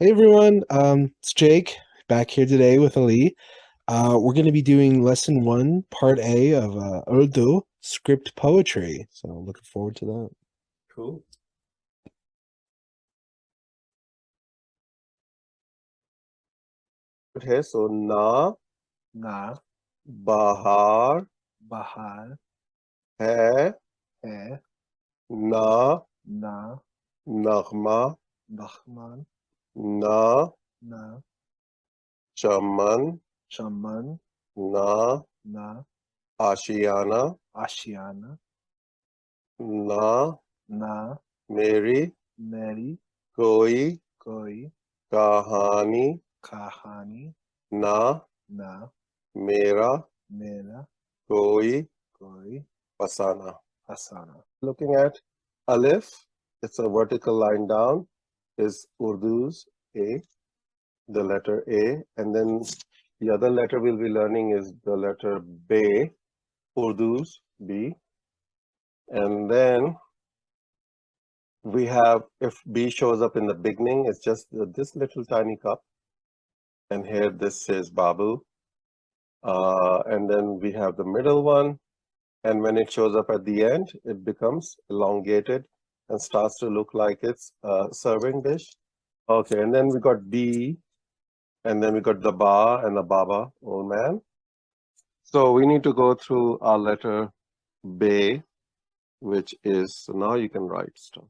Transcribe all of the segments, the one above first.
Hey everyone, it's Jake back here today with Ali. We're going to be doing lesson one, part A of Urdu script poetry. So looking forward to that. Cool. है सो ना ना बाहर बाहर है है ना ना नगमा नखमान ना ना चमन चमन ना ना आशियाना आशियाना ना ना मेरी मेरी कोई कोई कहानी कहानी ना ना मेरा मेरा कोई कोई फसाना. फसाना. Looking at Alif, it's a vertical line down, is Urdu's A, the letter A, and then the other letter we'll be learning is the letter B, Urdu's B, and then we have, if B shows up in the beginning, it's just this little tiny cup, and here this is Babu, and then we have the middle one, and when it shows up at the end, it becomes elongated and starts to look like it's a serving dish. Okay, and then we got B, and then we got the Ba and the Baba, old man. So we need to go through our letter B, which is, so now you can write stuff.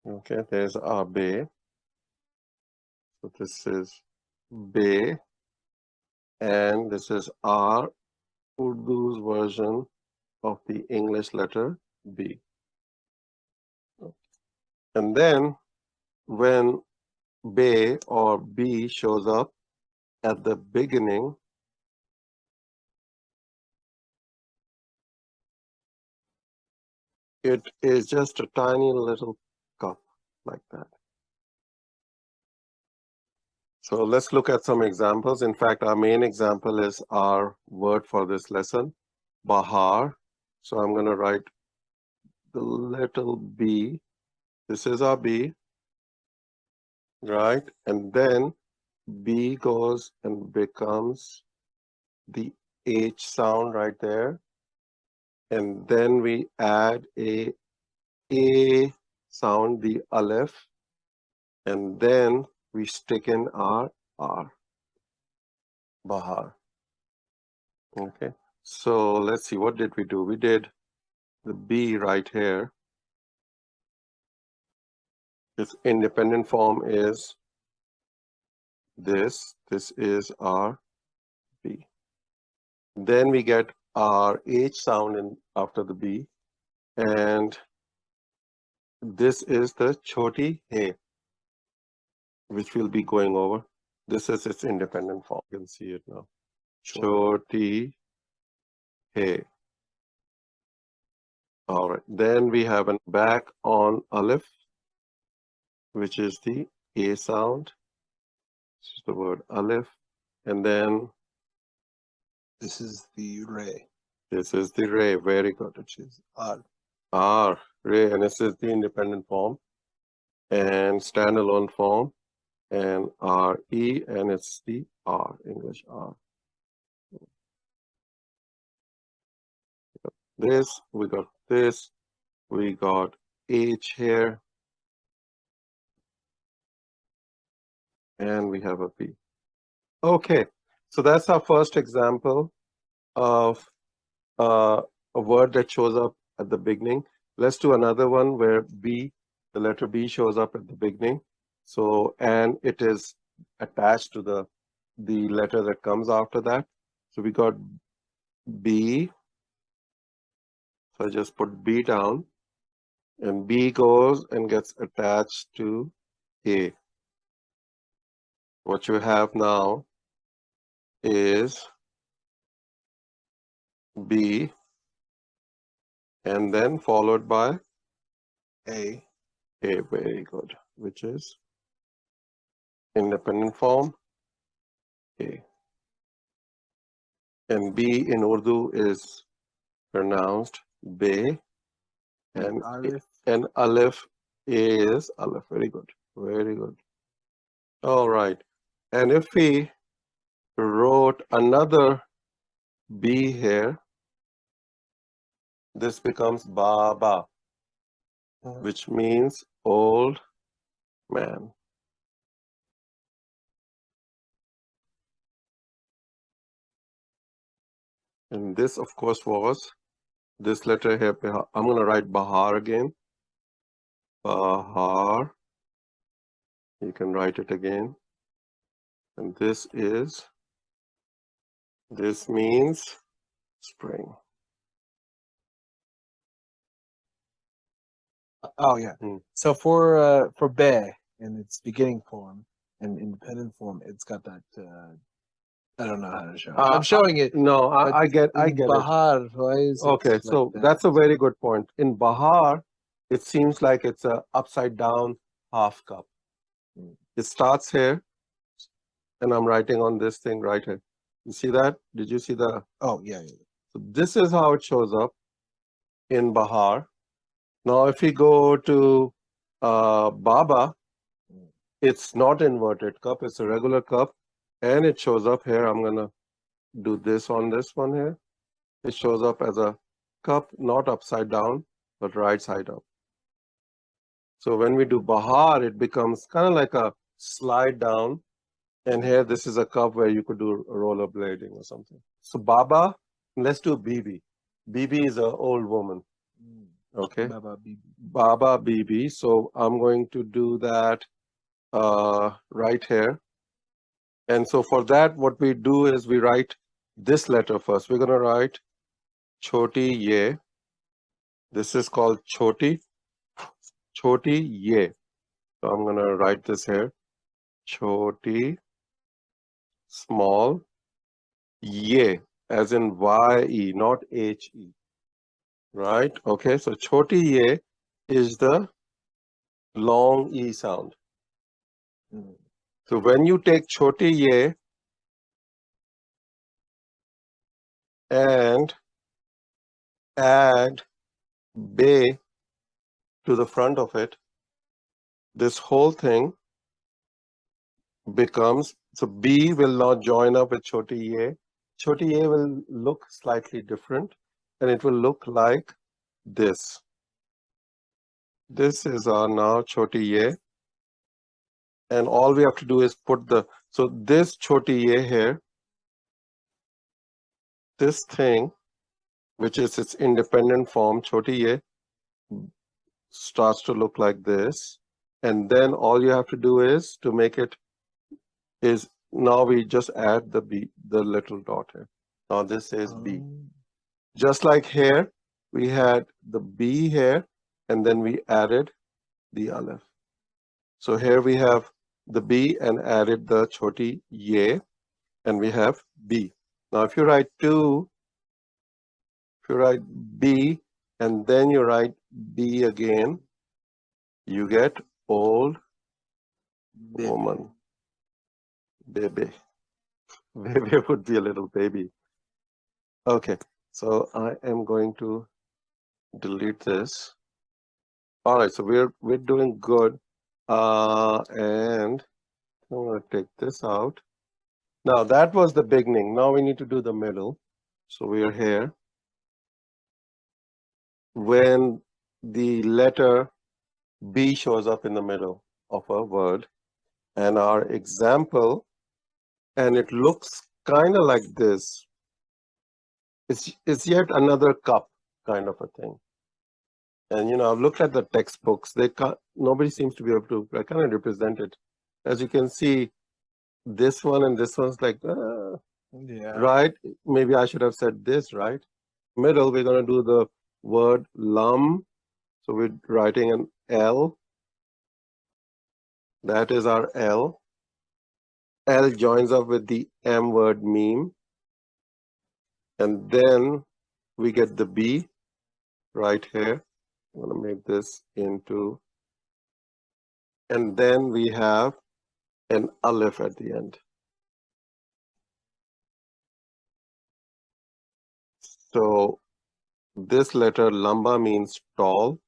Okay, there's our B. So this is B, and this is our Urdu's version of the English letter B. And then when B or B shows up at the beginning, it is just a tiny little cup like that. So let's look at some examples. In fact, our main example is our word for this lesson, Bahar. So I'm going to write the little B. This is our B, right? And then B goes and becomes the H sound right there. And then we add a sound, the Aleph. And then we stick in our R, Bahar. Okay, so let's see, what did we do? We did the B right here. Its independent form is this. This is our B. Then we get our H sound in after the B. And this is the Choti He, which we'll be going over. This is its independent form. You can see it now. Choti He. All right. Then we have a back on Aleph, which is the A sound. This is the word Aleph. And then This is the Re. this is the Re. Very good. Which is R. R, Re, and this is the independent form and standalone form, and RE, and it's the R, English R. This, we got H here, and we have a P. Okay, so that's our first example of a word that shows up at the beginning. Let's do another one where B, the letter B shows up at the beginning. So, and it is attached to the letter that comes after that. So we got B. So I just put B down, and B goes and gets attached to A. What you have now is B, and then followed by A. A. Very good. Which is independent form A. And B in Urdu is pronounced Be. And Aleph is Aleph. Very good. Very good. All right. And if we wrote another B here, this becomes Baba, which means old man. And this, of course, was this letter here. I'm going to write Bahar again. Bahar. You can write it again. And this means spring. Oh yeah. So for be in its beginning form and independent form, it's got that. I don't know how to show it. I'm showing it. No, I get Bahar, it. Why is Okay, like so that? that's a very good point. In Bahar, it seems like it's a upside down half cup. It starts here, and I'm writing on this thing right here. You see that? Did you see the? Oh yeah. So this is how it shows up in Bahar. Now, if we go to Baba, it's not inverted cup, it's a regular cup, and it shows up here. I'm gonna do this on this one here. It shows up as a cup, not upside down, but right side up. So when we do Bahar, it becomes kind of like a slide down. And here, this is a cup where you could do rollerblading or something. So Baba, let's do Bibi. Bibi is an old woman. Okay. Baba Bibi. Baba Bibi. So I'm going to do that right here. And so for that, what we do is we write this letter first. We're going to write Choti Ye. This is called Choti. Choti Ye. So I'm going to write this here. Choti, small, Ye, as in Y-E, not H-E. Right? Okay, so Choti Ye is the long E sound. So when you take Choti Ye and add Be to the front of it, this whole thing becomes, so B will not join up with Choti Ye. Choti Ye will look slightly different, and it will look like this. This is our now Choti Ye. And all we have to do is put the, so this Choti Ye here, this thing, which is its independent form, Choti Ye, starts to look like this. And then all you have to do is to make it is, now we just add the B, the little dot here. Now this is B. Just like here, we had the B here, and then we added the Aleph. So here we have the B and added the Choti Ye, and we have B. Now if you write 2, if you write B, and then you write B again, you get old woman. Baby. Baby would be a little baby. Okay, so I am going to delete this. All right, so we're doing good. And I'm going to take this out. Now that was the beginning. Now we need to do the middle. So we are here. When the letter B shows up in the middle of a word, and our example, and it looks kind of like this. It's yet another cup kind of a thing. And I've looked at the textbooks. Nobody seems to be able to kind of represent it. As you can see, this one and this one's like, right? Maybe I should have said this, right? Middle, we're going to do the word lam. So we're writing an L. That is our L. L joins up with the M word meme. And then we get the B right here. I'm going to make this into, and then we have an Aleph at the end. So this letter lamba means tall.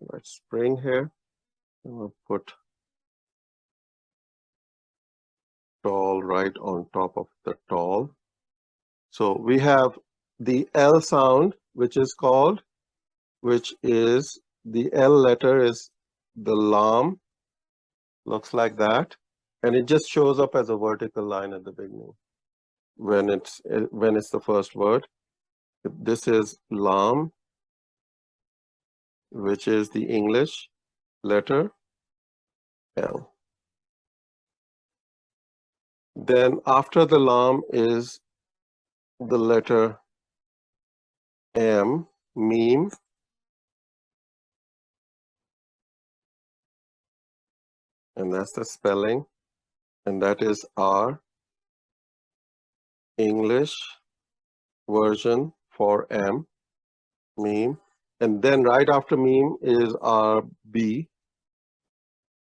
Let's spring here. And we'll put tall right on top of the tall. So we have the L sound, which is the L letter is the lam, looks like that. And it just shows up as a vertical line at the beginning when it's the first word. This is lam, which is the English letter L. Then after the lam is the letter M, meme. And that's the spelling. And that is our English version for M, meme. And then right after meme is our B.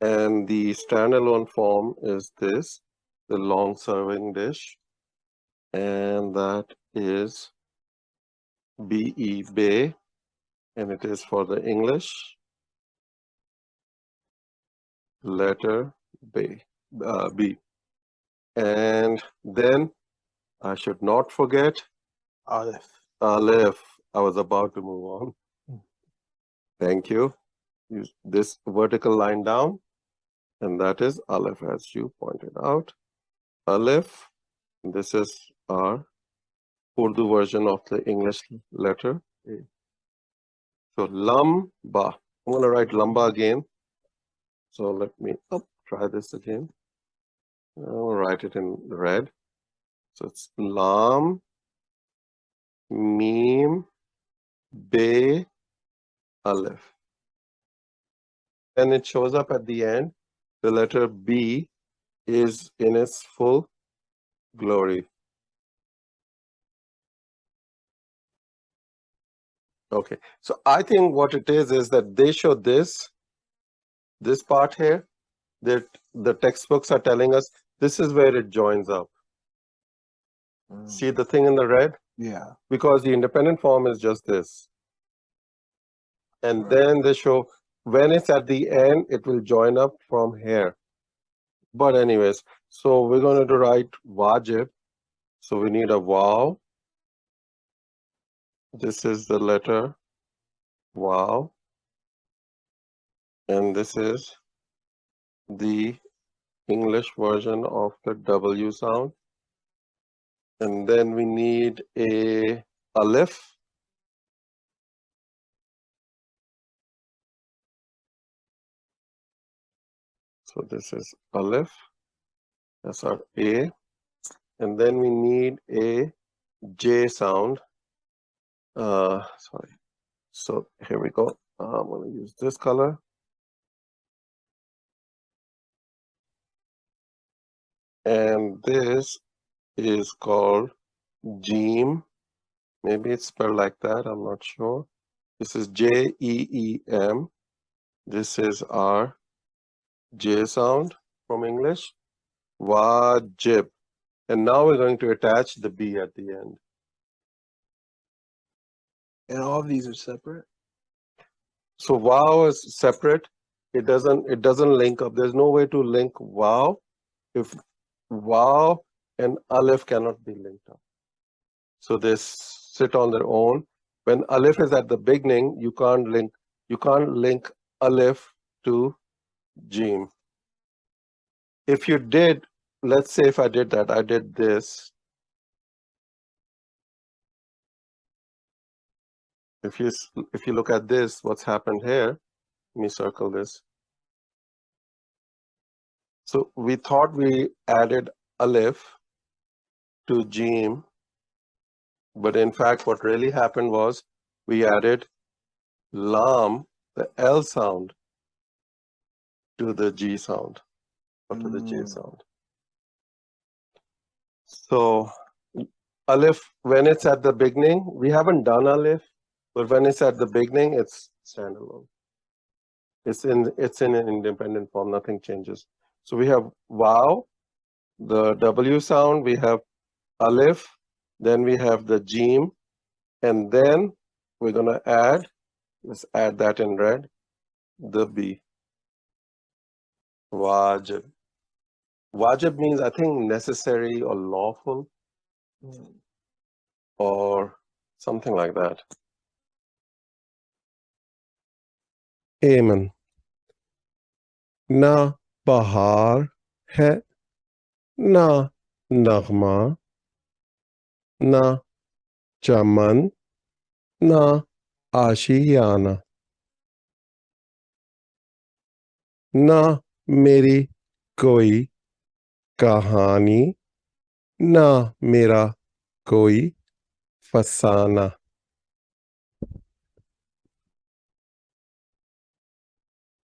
And the standalone form is this, the long serving dish. And that is BE, Bay. And it is for the English letter B. B. And then I should not forget Aleph. Aleph. I was about to move on. Thank you. Use this vertical line down, and that is Aleph, as you pointed out. Aleph. This is our Urdu version of the English letter A. So lamba. I'm going to write lamba again. So let me try this again. I'll write it in red. So it's lam, meme, be, aleph. And it shows up at the end. The letter B is in its full glory. Okay, so I think what it is that they show this part here, that the textbooks are telling us this is where it joins up. See the thing in the red? Yeah. Because the independent form is just this. And then they show when it's at the end, it will join up from here. But anyways, so we're going to write wajib. So we need a waw. This is the letter waw. And this is the English version of the W sound. And then we need a aleph. So this is aleph. That's our A. And then we need a J sound. Sorry. So here we go. I'm going to use this color. And this is called Jeem. Maybe it's spelled like that. I'm not sure. This is Jeem. This is our J sound from English. Wajib. And now we're going to attach the B at the end. And all of these are separate? So wow is separate. It doesn't link up. There's no way to link wow if wow and aleph cannot be linked up. So they sit on their own. When aleph is at the beginning, you can't link aleph to jeem. If you did, let's say if I did that, I did this. If you look at this, what's happened here, let me circle this. So we thought we added aleph to jeem, but in fact what really happened was we added lam, the L sound, to the G sound, or to the J sound. So aleph, when it's at the beginning, we haven't done aleph, but when it's at the beginning, it's standalone. It's in an independent form, nothing changes. So we have wow, the W sound, we have Alif, then we have the Jim, and then we're going to add, let's add that in red, the B. Wajib. Wajib means, I think, necessary or lawful or something like that. Amen. Na bahar hai, na nagma, na chaman, na आशियाना ना मेरी कोई कहानी ना मेरा कोई फसाना